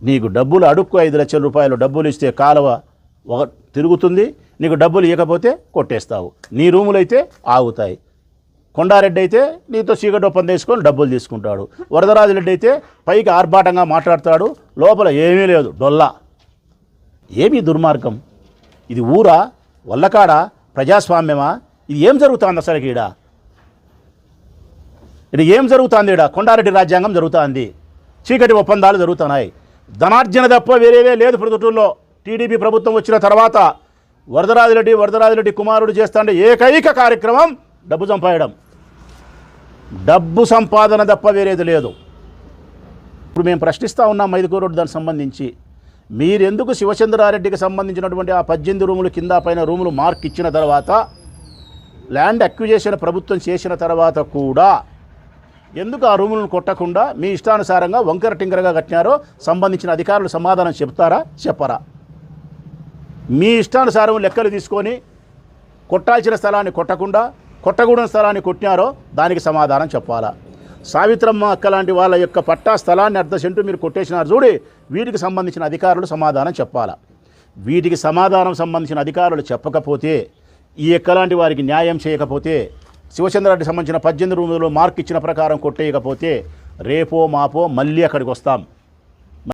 నీకు డబ్బులు అడుక్కు 5 లక్షల రూపాయలు డబ్బులు ఇస్తే కాలువ తిరుగుతుంది, నీకు డబ్బులు ఇవ్వకపోతే కొట్టేస్తావు. నీ రూములు అయితే ఆగుతాయి. కొండారెడ్డి అయితే నీతో చీకటి ఒప్పందం తీసుకొని డబ్బులు తీసుకుంటాడు. వరదరాజురెడ్డి అయితే పైకి ఆర్భాటంగా మాట్లాడతాడు, లోపల ఏమీ లేదు, డొల్లా. ఏమీ దుర్మార్గం? ఇది ఊరా, వల్లకాడ, ప్రజాస్వామ్యమా? ఇది ఏం జరుగుతుంది అసలు? ఇది ఏం జరుగుతుంది? కొండారెడ్డి రాజ్యాంగం జరుగుతుంది, చీకటి ఒప్పందాలు జరుగుతున్నాయి. ధనార్జన తప్ప వేరేదే లేదు ప్రొద్దుటూరులో. టీడీపీ ప్రభుత్వం వచ్చిన తర్వాత వరదరాజురెడ్డి కుమారుడు చేస్తాండే ఏకైక కార్యక్రమం డబ్బు సంపాదడం. డబ్బు సంపాదన తప్ప వేరేది లేదు. ఇప్పుడు మేము ప్రశ్నిస్తూ ఉన్నాం మైదుకూరు రోడ్డు దానికి సంబంధించి. మీరెందుకు శివచంద్రారెడ్డికి సంబంధించినటువంటి ఆ 18 రూములు కింద పైన రూములు మార్క్ ఇచ్చిన తర్వాత, ల్యాండ్ అక్విజిషన్ ప్రభుత్వం చేసిన తర్వాత కూడా ఎందుకు ఆ రూములను కొట్టకుండా మీ ఇష్టానుసారంగా వంకర టింకరగా కట్టినారో సంబంధించిన అధికారులు సమాధానం చెప్తారా, చెప్పరా? మీ ఇష్టానుసారం లెక్కలు తీసుకొని కొట్టాల్సిన స్థలాన్ని కొట్టకుండా కొట్టకూడని స్థలాన్ని కొట్టినారో దానికి సమాధానం చెప్పాలా? సావిత్రమ్మ అక్క లాంటి వాళ్ళ యొక్క పట్టా స్థలాన్ని 1/2 సెంటు మీరు కొట్టేసినారు చూడి, వీటికి సంబంధించిన అధికారులు సమాధానం చెప్పాలా? వీటికి సమాధానం సంబంధించిన అధికారులు చెప్పకపోతే, ఈ ఎక్కలాంటి వారికి న్యాయం చేయకపోతే, శివచంద్రారెడ్డికి సంబంధించిన 18 రూములు మార్క్ ఇచ్చిన ప్రకారం కొట్టేయకపోతే రేపో మాపో మళ్ళీ అక్కడికి వస్తాం.